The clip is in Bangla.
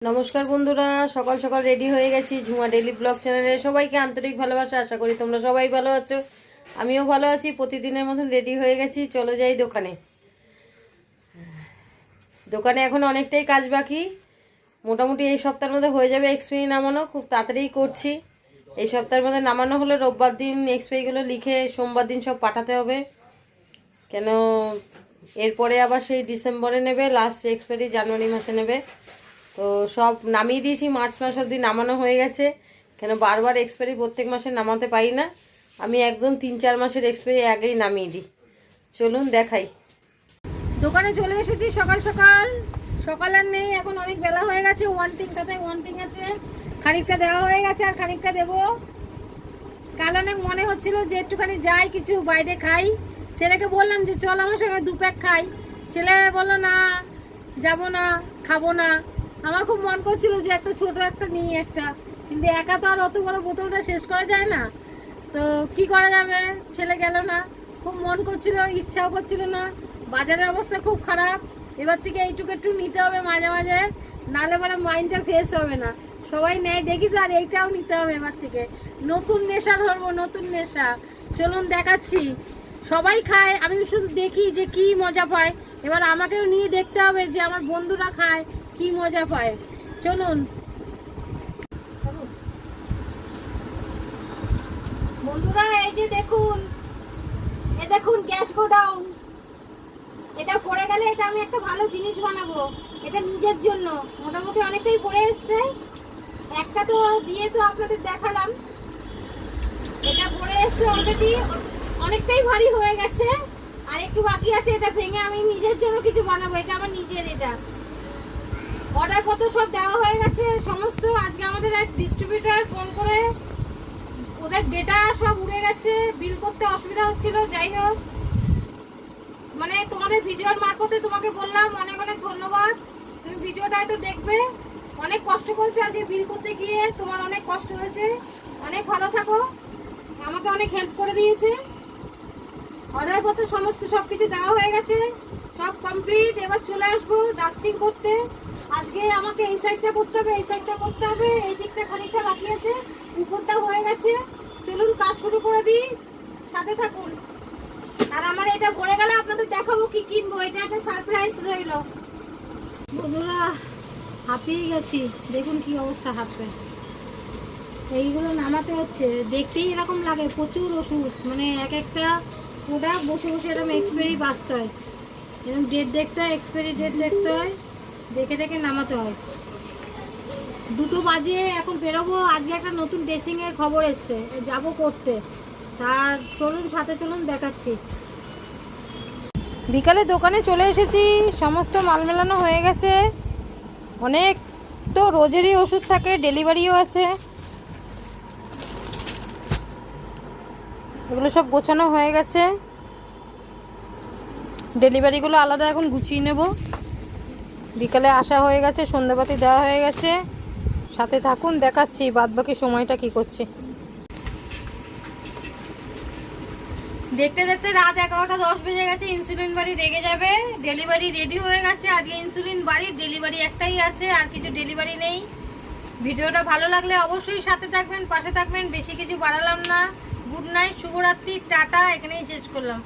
নমস্কার বন্ধুরা, সকাল সকাল রেডি হয়ে গেছি ঝুমা ডেইলি ব্লগ চ্যানেলে। সবাইকে আন্তরিক ভালোবাসা, আশা করি তোমরা সবাই ভালো আছো। আমিও ভালো আছি। প্রতিদিনের মতন রেডি হয়ে গেছি, চলো যাই দোকানে। দোকানে এখন অনেকটাই কাজ বাকি, মোটামুটি এই সপ্তাহের মধ্যে হয়ে যাবে। এক্সপায়ারি নামানো খুব তাড়াতাড়ি করছি। এই সপ্তাহের মধ্যে নামানো হলে রোববার দিন এক্সপায়ারিগুলো লিখে সোমবার দিন সব পাঠাতে হবে, কেন এরপরে আবার সেই ডিসেম্বরে নেবে, লাস্ট এক্সপায়ারি জানুয়ারি মাসে নেবে। তো সব নামিয়ে দিয়েছি, মার্চ মাস অবধি নামানো হয়ে গেছে। কেন বারবার এক্সপায়ারি প্রত্যেক মাসে নামাতে পারি না, আমি একদম 3-4 মাসের এক্সপায়ারি আগেই নামিয়ে দিই। চলুন দেখাই। দোকানে চলে এসেছি সকাল সকাল। সকাল আর নেই, এখন অনেক বেলা হয়ে গেছে। ওয়ান্টিংটাতে ওয়ান্টিং আছে, খানিকটা দেওয়া হয়ে গেছে আর খানিকটা দেবো। কাল অনেক মনে হচ্ছিল যে একটুখানি যাই, কিছু বাইরে খাই। ছেলেকে বললাম যে চল আমার সঙ্গে 2 প্যাক খাই। ছেলে বললো না, যাবো না, খাবো না। আমার খুব মন করছিল যে একটা ছোট একটা নিই একটা, কিন্তু একা তো আর অত বড় বোতলটা শেষ করা যায় না। তো কি করা যাবে, ছেলে গেল না। খুব মন করছিল, ইচ্ছাও করছিল না। বাজারের অবস্থা খুব খারাপ। এবার থেকে এইটুকু একটু নিতে হবে মাঝে মাঝে, নাহলে মানে মাইন্ডটা ফ্রেশ হবে না। সবাই নেয় দেখি তো, আর এইটাও নিতে হবে এবার থেকে। নতুন নেশা ধরবো, নতুন নেশা। চলুন দেখাচ্ছি। সবাই খায়, আমি শুধু দেখি যে কি মজা পায়। এবার আমাকেও নিয়ে দেখতে হবে যে আমার বন্ধুরা খায় কি মজা পায়। চলুন বন্ধুরা, এই যে দেখুন, দেখুন গ্যাস গোডাউন। এটা পড়ে গেলে এটা আমি একটা ভালো জিনিস বানাবো, এটা নিজের জন্য। মোটামুটি অনেকটাই পড়ে এসছে, একটা তো দিয়ে তো আপনাদের দেখালাম। এটা পড়ে এসছে অলরেডি, অনেকটাই ভারী হয়ে গেছে। আর একটু বাকি আছে, এটা ভেঙে আমি নিজের জন্য কিছু বানাবো। এটা আমার নিজের। এটা অর্ডার পত্র সব দেওয়া হয়ে গেছে সমস্ত। আজকে আমাদের এক ডিস্ট্রিবিউটর ফোন করে, ওদের ডেটা সব উড়ে গেছে, বিল করতে অসুবিধা হচ্ছিল। যাই হোক, মানে তোমাদের ভিডিওর মারফতে তোমাকে বললাম অনেক অনেক ধন্যবাদ। তুমি ভিডিওটা হয়তো দেখবে। অনেক কষ্ট করছো আজকে বিল করতে গিয়ে, তোমার অনেক কষ্ট হয়েছে। অনেক ভালো থাকো, আমাকে অনেক হেল্প করে দিয়েছে। অর্ডার পত্র সমস্ত সবকিছু দেওয়া হয়ে গেছে, সব কমপ্লিট। এবার চলে আসবো ডাস্টিং করতে। আজকে আমাকে এই সাইডটা করতে হবে, এই সাইডটা করতে হবে, এই দিকটা খানিকটা বাকি আছে, উপরটা হয়ে গেছে। চলুন কাজ শুরু করে দিই, সাথে থাকুন। আর আমার এটা ভরে গেলে আপনাদের দেখাবো কি কিনবো, এটা একটা সারপ্রাইজ রইল। বন্ধুরা হাঁপিয়ে গেছি, দেখুন কি অবস্থা হাত পা। এইগুলো নামাতে হচ্ছে, দেখতেই এরকম লাগে। প্রচুর ওষুধ, মানে এক একটা প্রোডাক্ট বসে বসে এরকম এক্সপায়ারি বাঁচতে হয়, এরকম ডেট দেখতে হয়, এক্সপায়ারি ডেট দেখতে হয়, দেখে দেখে নামাতে হয়। 2 বাজে, এখন বেরোবো। আজকে একটা নতুন ড্রেসিংয়ের খবর এসছে, যাব করতে। তার চলুন সাথে চলুন দেখাচ্ছি। বিকালে দোকানে চলে এসেছি, সমস্ত মাল মেলানো হয়ে গেছে। অনেক তো রোজেরই ওষুধ থাকে, ডেলিভারিও আছে। এগুলো সব গোছানো হয়ে গেছে, ডেলিভারিগুলো আলাদা এখন গুছিয়ে নেব। বিকালে আসা হয়ে গেছে, সন্ধ্যাবাতি দেওয়া হয়ে গেছে। সাথে থাকুন, দেখাচ্ছি বাদবাকি সময়টা কি করছি। দেখতে দেখতে রাত 11:10 বেজে গেছে। ইনসুলিন বাড়ি রেগে যাবে। ডেলিভারি রেডি হয়ে গেছে। আজকে ইনসুলিন বাড়ির ডেলিভারি একটাই আছে, আর কিছু ডেলিভারি নেই। ভিডিওটা ভালো লাগলে অবশ্যই সাথে থাকবেন, পাশে থাকবেন। বেশি কিছু বাড়ালাম না। গুড নাইট, শুভরাত্রি, টাটা, এখানেই শেষ করলাম।